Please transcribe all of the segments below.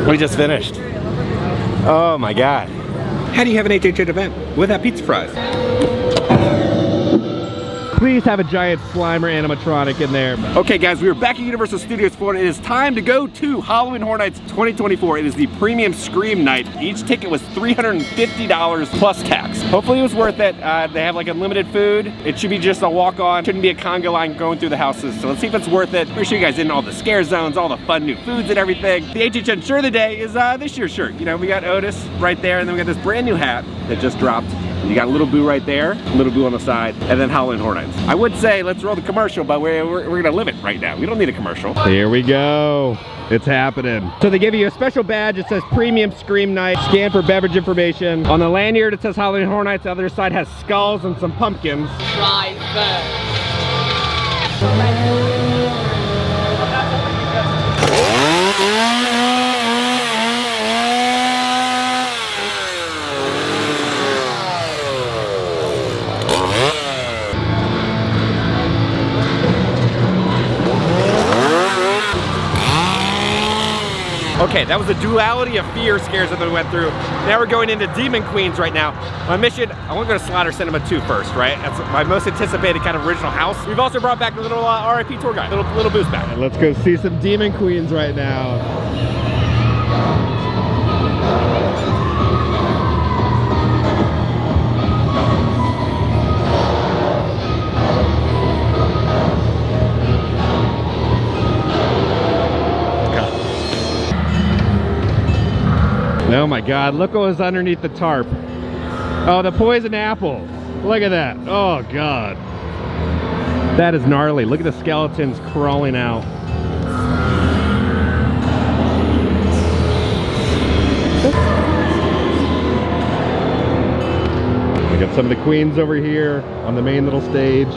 We just finished. Oh my God. How do you have an HHN event without pizza fries? Please have a giant Slimer animatronic in there. Okay guys, we are back at Universal Studios Florida. It is time to go to Halloween Horror Nights 2024. It is the premium Scream night. Each ticket was $350 plus tax. Hopefully it was worth it. They have like unlimited food. It should be just a walk on. Shouldn't be a conga line going through the houses. So let's see if it's worth it. We're sure you guys in all the scare zones, all the fun new foods and everything. The HHN shirt of the day is this year's shirt. You know, we got Otis right there, and then we got this brand new hat that just dropped. You got Little Boo right there, Little Boo on the side, and then Halloween Horror Nights. I would say let's roll the commercial, but we're gonna live it right now. We don't need a commercial. Here we go. It's happening. So they give you a special badge. It says Premium Scream Night. Scan for beverage information. On the lanyard it says Halloween Horror Nights. The other side has skulls and some pumpkins. Try first. Okay, that was the duality of fear scares that we went through. Now we're going into Demon Queens right now. My mission, I want to go to Slaughter Cinema 2 first, right? That's my most anticipated kind of original house. We've also brought back a little RIP tour guide, little boost back. Let's go see some Demon Queens right now. Oh my God, look what was underneath the tarp. Oh, the poison apple. Look at that. Oh God. That is gnarly. Look at the skeletons crawling out. We got some of the queens over here on the main little stage.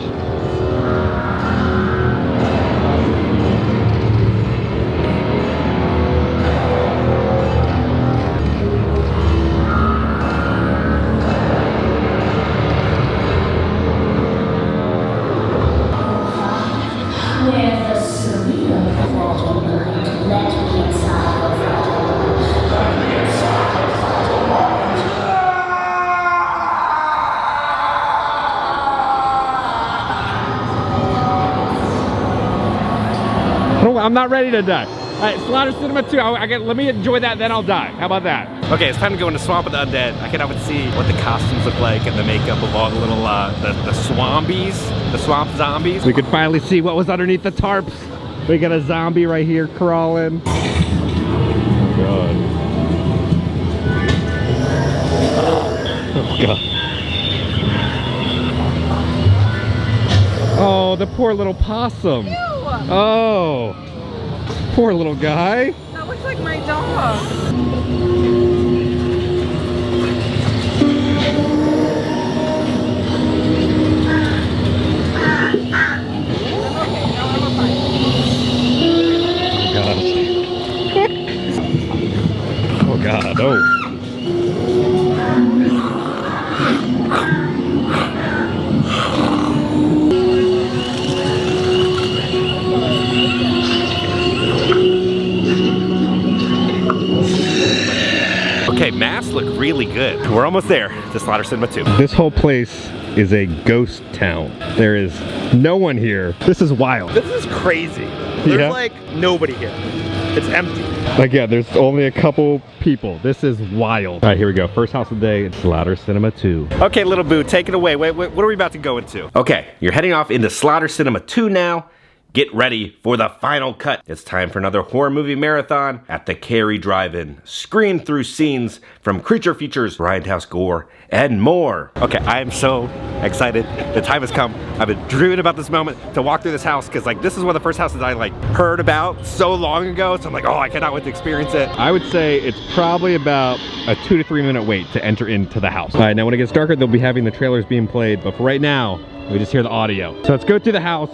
I'm not ready to die. All right, Slaughter Cinema 2, let me enjoy that, then I'll die. How about that? Okay, it's time to go into Swamp of the Undead. I cannot wait to see what the costumes look like and the makeup of all the little, the swambies, the swamp zombies. We could finally see what was underneath the tarps. We got a zombie right here crawling. Oh God. Oh God. Oh, the poor little possum. Ew. Oh. Poor little guy. That looks like my dog. Oh God, oh. Okay, maps look really good. We're almost there to Slaughter Cinema 2. This whole place is a ghost town. There is no one here. This is wild. This is crazy. There's like nobody here. It's empty. Again, there's only a couple people. This is wild. All right, here we go. First house of the day, it's Slaughter Cinema 2. Okay, Little Boo, take it away. Wait, what are we about to go into? Okay, you're heading off into Slaughter Cinema 2 now. Get ready for the final cut. It's time for another horror movie marathon at the Cary Drive-In. Scream through scenes from creature features, grindhouse gore, and more. Okay, I am so excited. The time has come. I've been dreaming about this moment to walk through this house because like this is one of the first houses I like heard about so long ago. So I'm like, oh, I cannot wait to experience it. I would say it's probably about a 2 to 3 minute wait to enter into the house. All right, now when it gets darker, they'll be having the trailers being played. But for right now, we just hear the audio. So let's go through the house.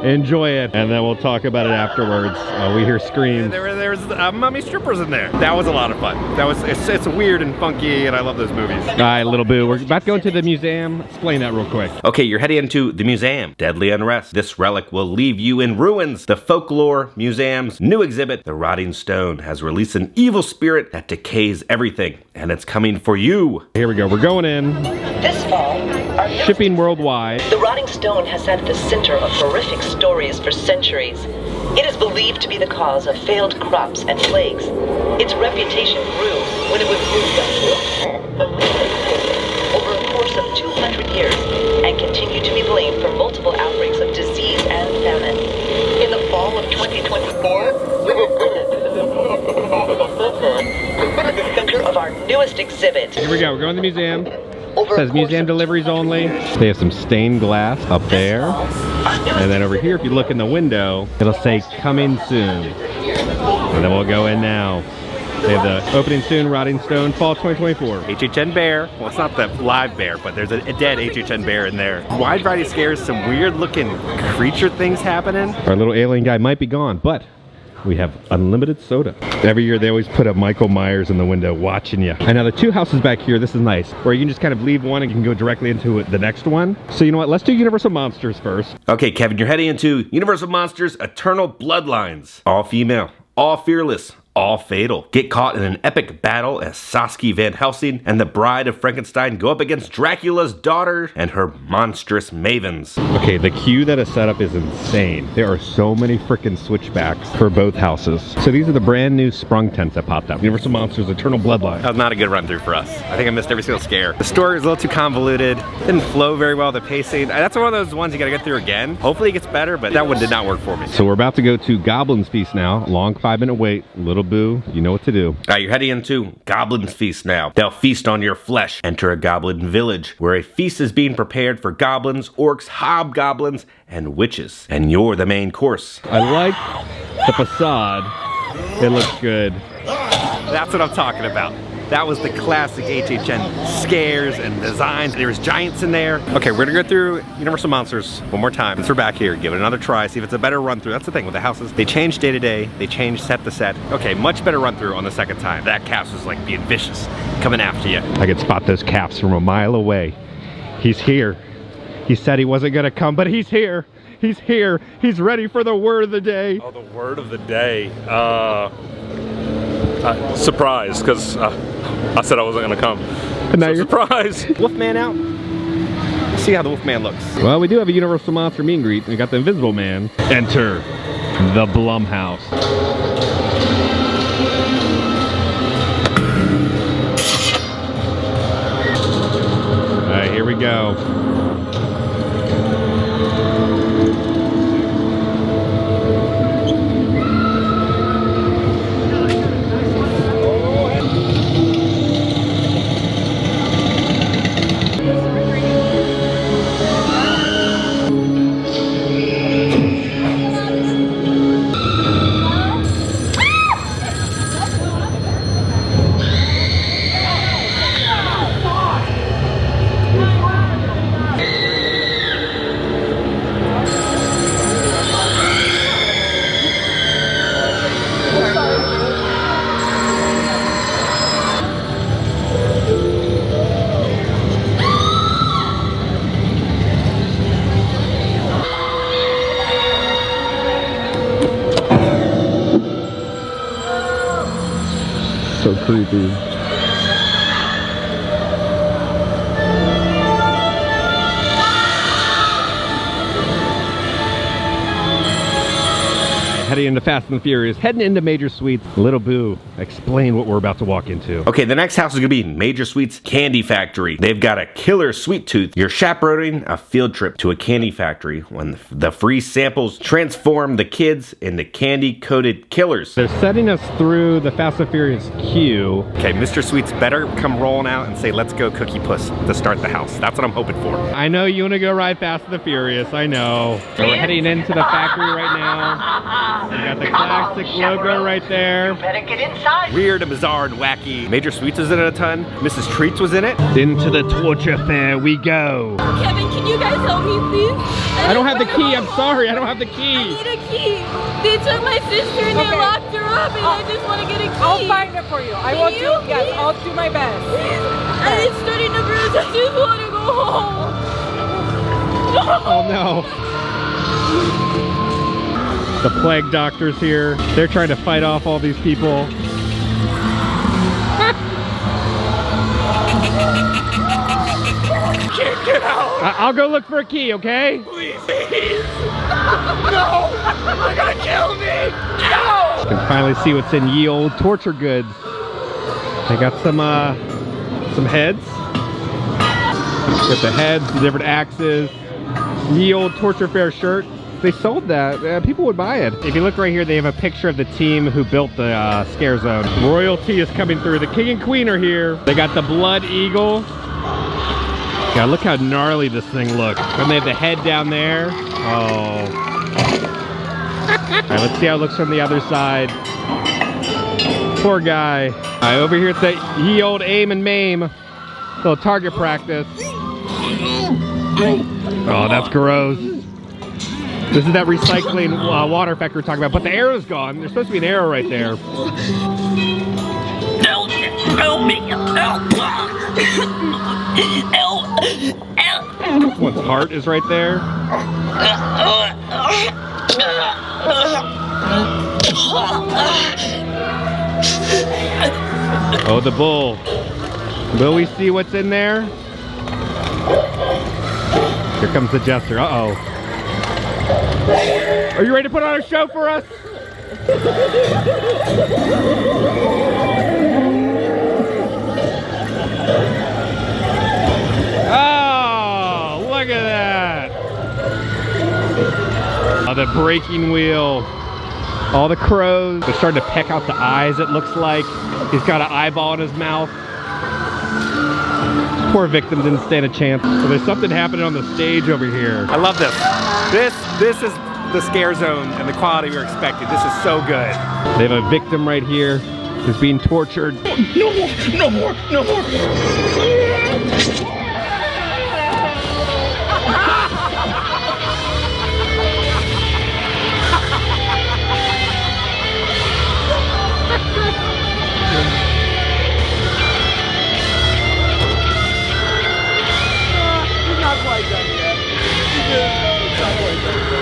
enjoy it, and then we'll talk about it afterwards. We hear screams. There was mummy strippers in there. That was a lot of fun. It's weird and funky, and I love those movies. All right, little boo, we're about to go into the museum. Explain that real quick. Okay, you're heading into the museum. Deadly Unrest. This relic will leave you in ruins. The Folklore Museum's new exhibit, The Rotting Stone, has released an evil spirit that decays everything, and it's coming for you. Here we go, we're going in. This fall, our Shipping worldwide. The Rotting Stone has sat at the center of horrific stories for centuries. It is believed to be the cause of failed crops and plagues. Its reputation grew when it was moved up over a course of 200 years and continued to be blamed for multiple outbreaks of disease and famine. In the fall of 2024, we will bring it to the center of our newest exhibit. Here we go, we're going to the museum. It says museum deliveries only. They have some stained glass up there. And then over here, if you look in the window, it'll say coming soon. And then we'll go in now. They have the opening soon, Rotting Stone, fall 2024. HHN bear. Well, it's not the live bear, but there's a dead HHN bear in there. Wide variety of scares, some weird looking creature things happening. Our little alien guy might be gone, but we have unlimited soda. Every year they always put up Michael Myers in the window watching you. And now the two houses back here, this is nice, where you can just kind of leave one and you can go directly into the next one. So you know what, let's do Universal Monsters first. Okay, Kevin, you're heading into Universal Monsters Eternal Bloodlines. All female, all fearless, all fatal. Get caught in an epic battle as Saskia Van Helsing and the Bride of Frankenstein go up against Dracula's daughter and her monstrous mavens. Okay, the queue that is set up is insane. There are so many freaking switchbacks for both houses. So these are the brand new sprung tents that popped up. Universal Monsters Eternal Bloodline. That was not a good run through for us. I think I missed every single scare. The story was a little too convoluted. Didn't flow very well, the pacing. That's one of those ones you gotta get through again. Hopefully it gets better, but that one did not work for me. So we're about to go to Goblins Feast now. Long 5-minute wait. Little boo, you know what to do. All right, you're heading into Goblins Feast now. They'll feast on your flesh. Enter a goblin village where a feast is being prepared for goblins, orcs, hobgoblins, and witches. And you're the main course. I like the facade. It looks good. That's what I'm talking about. That was the classic HHN scares and designs. There was giants in there. Okay, we're gonna go through Universal Monsters one more time. Since we're back here, give it another try, see if it's a better run through. That's the thing with the houses. They change day to day, they change set to set. Okay, much better run through on the second time. That cast was like being vicious, coming after you. I could spot those calves from a mile away. He's here. He said he wasn't gonna come, but he's here. He's here. He's ready for the word of the day. Oh, the word of the day. Surprise, because I said I wasn't gonna come. Now So you're surprise. Wolfman out. Let's see how the Wolfman looks. Well, we do have a Universal Monster meet and greet. We got the Invisible Man. Enter the Blumhouse. All right, here we go. So creepy. Heading into Fast and Furious, heading into Major Sweets. Little Boo, explain what we're about to walk into. Okay, the next house is gonna be Major Sweets Candy Factory. They've got a killer sweet tooth. You're chaperoning a field trip to a candy factory when the free samples transform the kids into candy-coated killers. They're setting us through the Fast and Furious queue. Okay, Mr. Sweets better come rolling out and say, let's go Cookie Puss to start the house. That's what I'm hoping for. I know you want to go ride Fast and the Furious, I know. So we're heading into the factory right now. We got the classic logo right there. Better get inside. Weird and bizarre and wacky. Major Sweets was in it a ton. Mrs. Treats was in it. Into the torture fair we go. Kevin, can you guys help me, please? I I don't have the key. I'm sorry. I don't have the I key. need a key. They took my sister and they locked her up, and I just want to get a key. I'll find it for you. I Can will you, do. Yes, please? I'll do my best. And it's starting to bruise. I just want to go home. Oh no. The plague doctor's here. They're trying to fight off all these people. Can't get out. I'll go look for a key, okay? Please. No. They're gonna kill me. No. You can finally see what's in ye old torture goods. They got some heads. Got the heads, the different axes. Ye old torture fair shirt. If they sold that, people would buy it. If you look right here, they have a picture of the team who built the scare zone. Royalty is coming through. The king and queen are here. They got the blood eagle. God, look how gnarly this thing looks. And they have the head down there. Oh. All right, let's see how it looks from the other side. Poor guy. All right, over here at the ye old aim and maim. Little target practice. Oh, that's gross. This is that recycling water effect we're talking about, but the arrow's gone. There's supposed to be an arrow right there. Help me! One's heart is right there. Oh, the bull. Will we see what's in there? Here comes the jester. Uh-oh. Are you ready to put on a show for us? Oh, look at that. Oh, the breaking wheel. All the crows. They're starting to peck out the eyes, it looks like. He's got an eyeball in his mouth. Poor victim didn't stand a chance. So there's something happening on the stage over here. I love this. This is the scare zone and the quality we were expecting. This is so good. They have a victim right here who's being tortured. No more. No more. No more.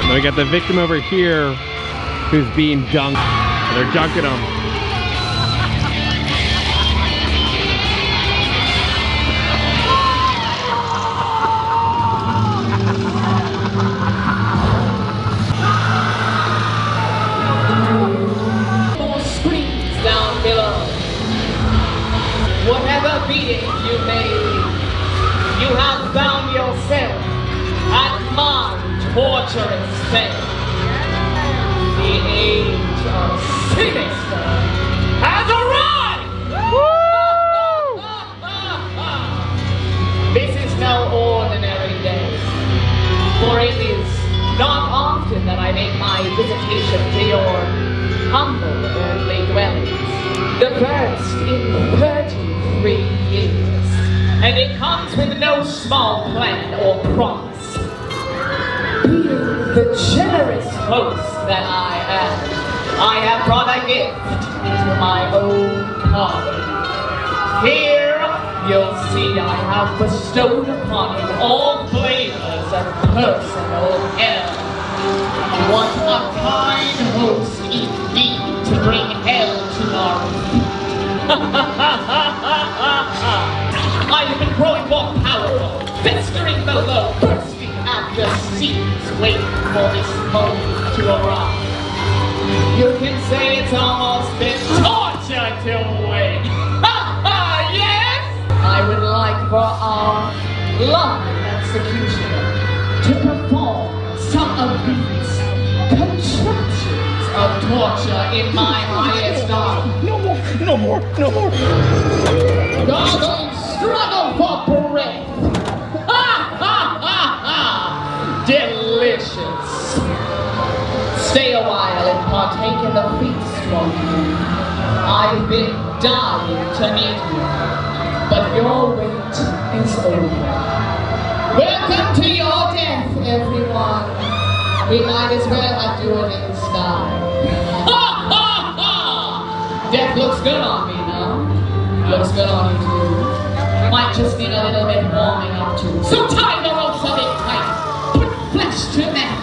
Then we got the victim over here who's being dunked. They're dunking him. More screams down below. Whatever being you may be, you have found yourself at my torturous cell. The age of Sinister has arrived! This is no ordinary day, for it is not often that I make my visitation to your humble earthly dwellings. The first in 33 years, and it comes with no small plan or promise. Being the generous host that I have brought a gift into my own home. Here, you'll see I have bestowed upon you all flavors of personal hell. What a kind host indeed to bring hell to our feet. I have been growing more powerful, festering below, bursting at the seams, waiting for this moment to arrive. You can say it's almost been torture to wait. Yes! I would like for our lovely executioner to perform some of these contraptions of torture in my highest art. No more. No more. No more. Gargling struggle for breath. Delicious. Stay a while and partake in the feast, won't you? I've been dying to meet you, but your wait is over. Welcome to your death, everyone. We might as well do it in style. Ha ha ha! Death looks good on me, no? Looks good on you too. Might just need a little bit warming up too. So tie the ropes a bit tight. Put flesh to them.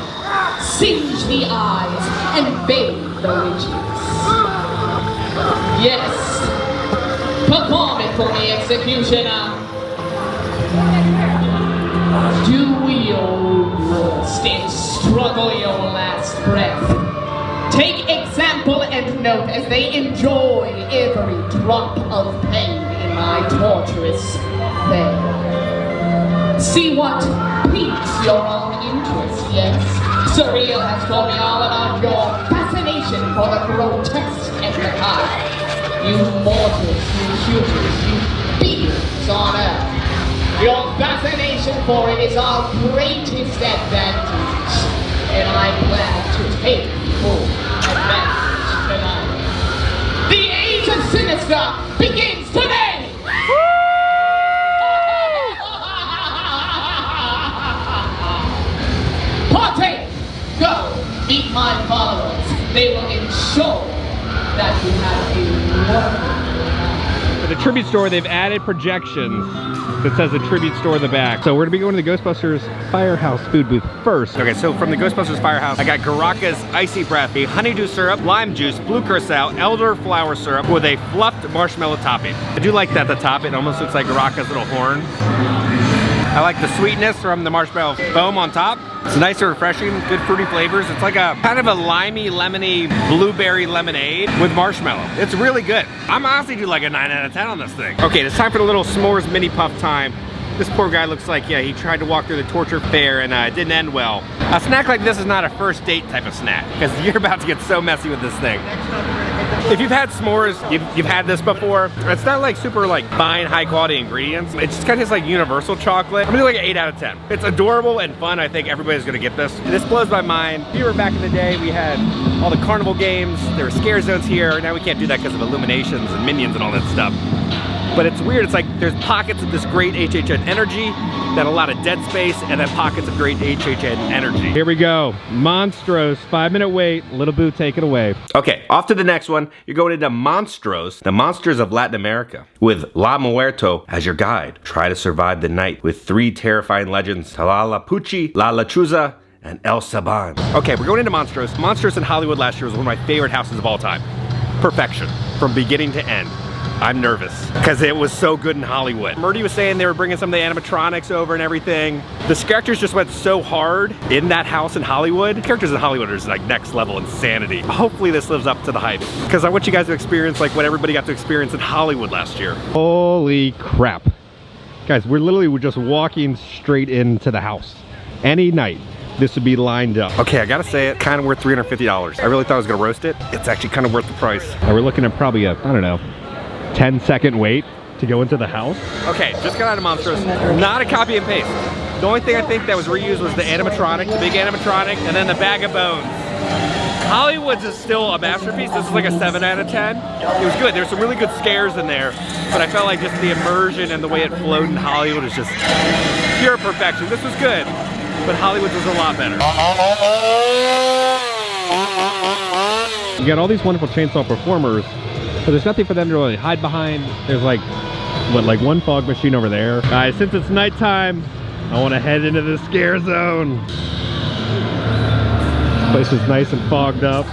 Singe the eyes and bathe the witches. Yes. Perform it for me, executioner. Do your worst and struggle your last breath. Take example and note as they enjoy every drop of pain in my torturous veil. See what piques your own interest, yes? Surreal has told me all about your fascination for the grotesque and the high. You mortals, you humans, you beings on Earth. Your fascination for it is our greatest advantage, and I plan to take full advantage tonight. The Age of Sinister begins today! Partake! Go, meet my followers. They will ensure that you have a wonderful. At the tribute store, they've added projections that says the tribute store in the back. So we're gonna be going to the Ghostbusters Firehouse food booth first. Okay, so from the Ghostbusters Firehouse, I got Garaka's Icy Breath, a honeydew syrup, lime juice, blue curacao, elderflower syrup with a fluffed marshmallow topping. I do like that, the top, it almost looks like Garaka's little horn. I like the sweetness from the marshmallow foam on top. It's nice and refreshing, good fruity flavors. It's like a kind of a limey, lemony, blueberry lemonade with marshmallow. It's really good. I'm honestly do like a 9 out of 10 on this thing. Okay, it's time for the little s'mores mini puff time. This poor guy looks like, yeah, he tried to walk through the torture fair and it didn't end well. A snack like this is not a first date type of snack because you're about to get so messy with this thing. If you've had s'mores, you've had this before. It's not like super like fine, high quality ingredients. It just kind of tastes like universal chocolate. I'm gonna do like an 8 out of 10. It's adorable and fun. I think everybody's gonna get this. This blows my mind. If you were back in the day, we had all the carnival games. There were scare zones here. Now we can't do that because of illuminations and minions and all that stuff. But it's weird, it's like there's pockets of this great HHN energy, then a lot of dead space, and then pockets of great HHN energy. Here we go, Monstruos, 5-minute wait, Little Boo, take it away. Okay, off to the next one. You're going into Monstruos, the monsters of Latin America, with La Muerto as your guide. Try to survive the night with 3 terrifying legends, Talala Pucci, La Lechuza, and El Saban. Okay, we're going into Monstruos. Monstruos in Hollywood last year was one of my favorite houses of all time. Perfection, from beginning to end. I'm nervous because it was so good in Hollywood. Murdy was saying they were bringing some of the animatronics over and everything. The characters just went so hard in that house in Hollywood. The characters in Hollywood are just like next level insanity. Hopefully this lives up to the hype because I want you guys to experience like what everybody got to experience in Hollywood last year. Holy crap. Guys, we're literally just walking straight into the house. Any night, this would be lined up. Okay, I gotta say it, kind of worth $350. I really thought I was gonna roast it. It's actually kind of worth the price. And we're looking at probably a, I don't know, 10-second wait to go into the house. Okay, just got out of Monstruos. Not a copy and paste. The only thing I think that was reused was the animatronic, the big animatronic, and then the bag of bones. Hollywood's is still a masterpiece. This is like a 7 out of 10. It was good. There's some really good scares in there, but I felt like just the immersion and the way it flowed in Hollywood is just pure perfection. This was good, but Hollywood's was a lot better. You got all these wonderful chainsaw performers, but there's nothing for them to really hide behind. There's like, what, like one fog machine over there. Guys, since it's nighttime, I want to head into the scare zone. This place is nice and fogged up.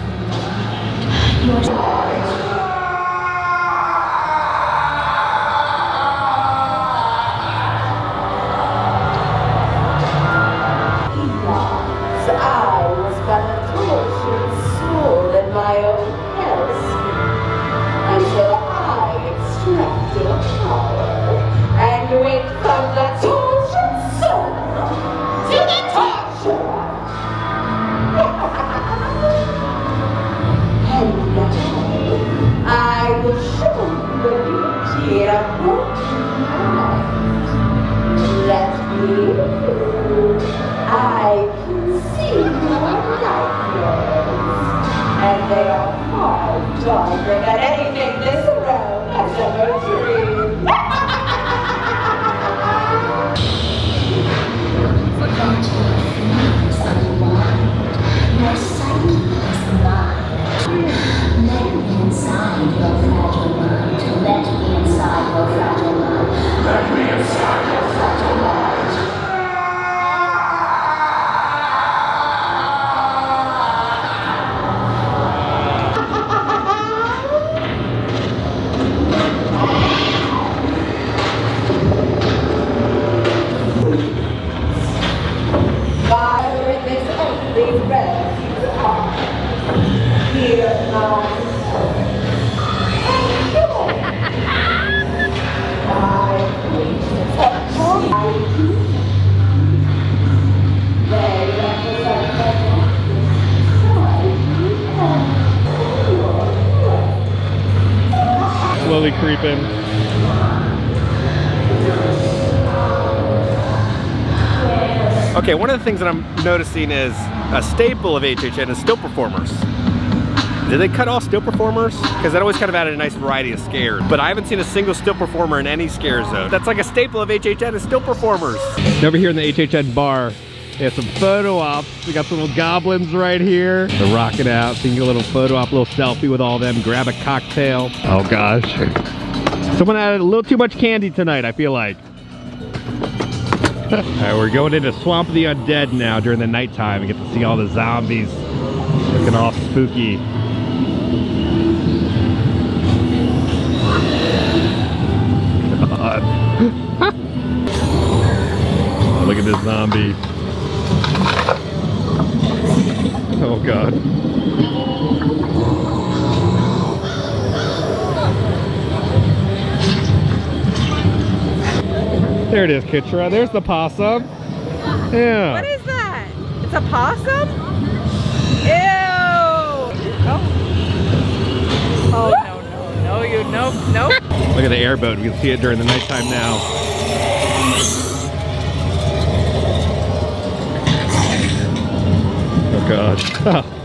Slowly creeping. Okay, one of the things that I'm noticing is a staple of HHN is still performers. Did they cut all still performers? Because that always kind of added a nice variety of scares. But I haven't seen a single still performer in any scare zone. That's like a staple of HHN is still performers. Over here in the HHN bar, they have some photo ops. We got some little goblins right here. They're rocking out. So you can get a little photo op, a little selfie with all of them. Grab a cocktail. Oh gosh. Someone added a little too much candy tonight, I feel like. Alright, we're going into Swamp of the Undead now during the nighttime. We get to see all the zombies looking all spooky. God. Oh, look at this zombie. Oh God. There it is, Kitra. There's the possum. Yeah. What is that? It's a possum? Ew! Oh no, nope. Look at the airboat. We can see it during the nighttime now. Oh God.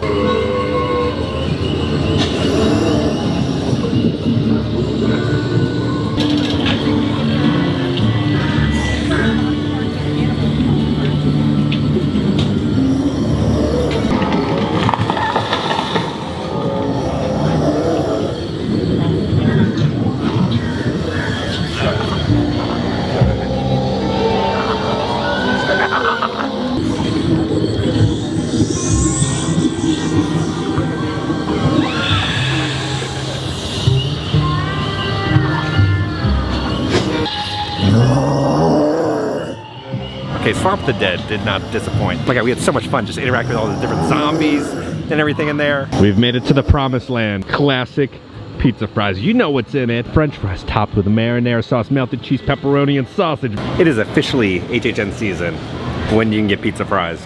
Okay, Swamp of the Dead did not disappoint. Like, we had so much fun just interacting with all the different zombies and everything in there. We've made it to the promised land. Classic pizza fries. You know what's in it. French fries topped with marinara sauce, melted cheese, pepperoni, and sausage. It is officially HHN season when you can get pizza fries.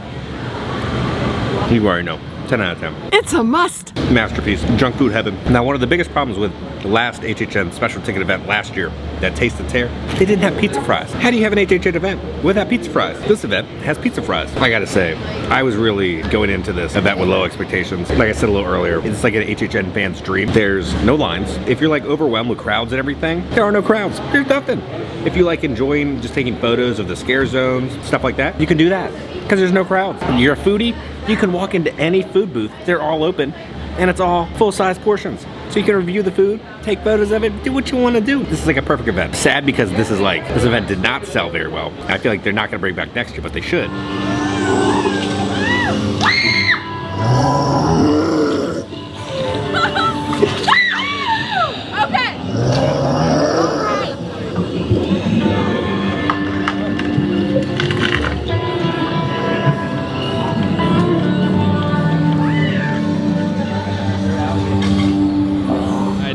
You already know. 10 out of 10. It's a must. Masterpiece. Junk food heaven. Now, one of the biggest problems with the last HHN special ticket event last year, that Taste and Tear, they didn't have pizza fries. How do you have an HHN event without pizza fries? This event has pizza fries. I gotta say, I was really going into this event with low expectations. Like I said a little earlier, it's like an HHN fan's dream. There's no lines. If you're like overwhelmed with crowds and everything, there are no crowds. There's nothing. If you like enjoying just taking photos of the scare zones, stuff like that, you can do that because there's no crowds. You're a foodie, you can walk into any food booth. They're all open and it's all full-size portions. So you can review the food, take photos of it, do what you want to do. This is like a perfect event. Sad because this event did not sell very well. I feel like they're not gonna bring it back next year, but they should.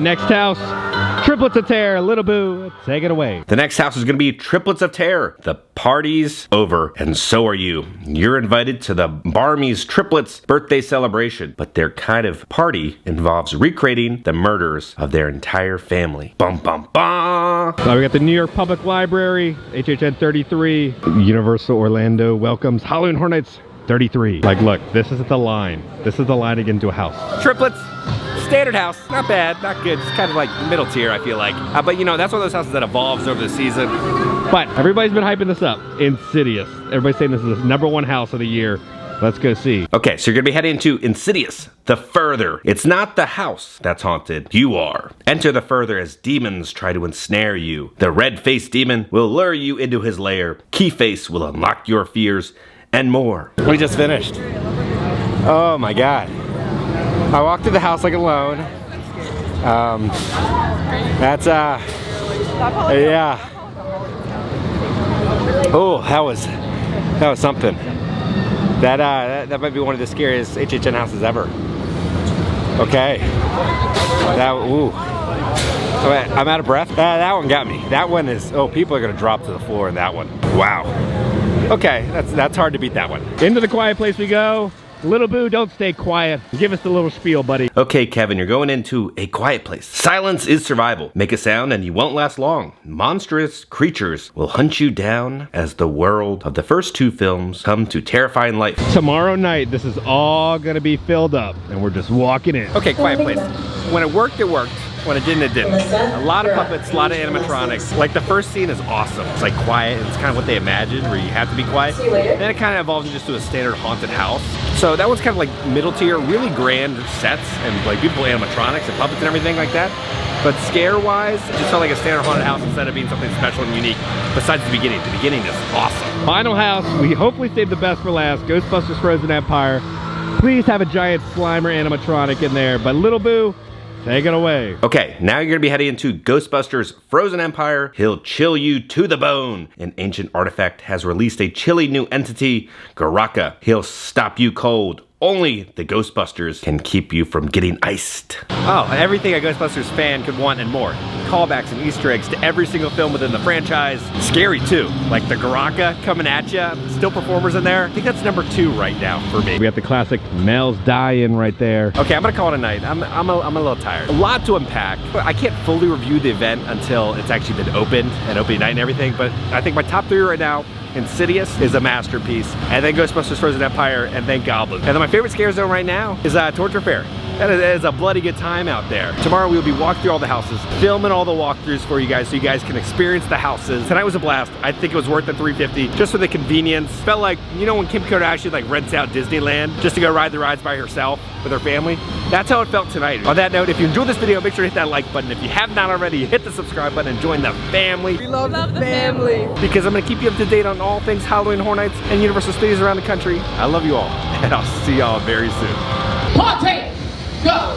Next house, Triplets of Terror. Little Boo, take it away. The next house is going to be Triplets of Terror. The party's over, and so are you. You're invited to the Barmy's Triplets birthday celebration, but their kind of party involves recreating the murders of their entire family. Bum, bum, bum. So we got the New York Public Library, HHN 33. Universal Orlando welcomes Halloween Horror Nights 33. Like, look, this is the line. This is the line to get into a house. Triplets. Standard house, not bad, not good. It's kind of like middle tier, I feel like. But you know, that's one of those houses that evolves over the season. But everybody's been hyping this up. Insidious. Everybody's saying this is the #1 house of the year. Let's go see. Okay, so you're gonna be heading into Insidious, the Further. It's not the house that's haunted, you are. Enter the Further as demons try to ensnare you. The red-faced demon will lure you into his lair. Keyface will unlock your fears, and more. We just finished. Oh my God. I walked through the house like alone. That's yeah. Oh, that was something. That might be one of the scariest HHN houses ever. Okay. Ooh. I'm out of breath. That one got me. That one is, oh, people are gonna drop to the floor in that one. Wow. Okay, that's hard to beat that one. Into the quiet place we go. Little Boo, don't stay quiet. Give us the little spiel, buddy. Okay, Kevin, you're going into a quiet place. Silence is survival. Make a sound and you won't last long. Monstrous creatures will hunt you down as the world of the first 2 films come to terrifying life. Tomorrow night, this is all gonna be filled up, and we're just walking in. Okay, quiet place. When it worked, it worked. When it didn't, it didn't. A lot of puppets, a lot of animatronics. Like the first scene is awesome. It's like quiet, and it's kind of what they imagined, where you have to be quiet. Then it kind of evolves just to a standard haunted house. So that one's kind of like middle tier, really grand sets and like beautiful animatronics and puppets and everything like that. But scare-wise, it just felt like a standard haunted house instead of being something special and unique. Besides the beginning is awesome. Final house, we hopefully saved the best for last. Ghostbusters Frozen Empire. Please have a giant Slimer animatronic in there, but Little Boo, take it away. Okay, now you're gonna be heading into Ghostbusters Frozen Empire. He'll chill you to the bone. An ancient artifact has released a chilly new entity, Garaka. He'll stop you cold. Only the Ghostbusters can keep you from getting iced. Oh, everything a Ghostbusters fan could want and more. Callbacks and Easter eggs to every single film within the franchise. Scary too, like the Garaka coming at ya. Still performers in there. I think that's number 2 right now for me. We have the classic Mel's die-in right there. Okay, I'm gonna call it a night. I'm a little tired. A lot to unpack. I can't fully review the event until it's actually been opened and opening night and everything, but I think my top 3 right now, Insidious is a masterpiece, and then Ghostbusters Frozen Empire, and then Goblins. And then my favorite scare zone right now is Torture Fair. That is a bloody good time out there. Tomorrow we'll be walking through all the houses, filming all the walkthroughs for you guys so you guys can experience the houses. Tonight was a blast. I think it was worth the $350 just for the convenience. Felt like, you know when Kim Kardashian like rents out Disneyland just to go ride the rides by herself with her family? That's how it felt tonight. On that note, if you enjoyed this video, make sure to hit that like button. If you have not already, hit the subscribe button and join the family. We love the family. Because I'm gonna keep you up to date on all things Halloween Horror Nights and Universal Studios around the country. I love you all, and I'll see y'all very soon. Party! Go!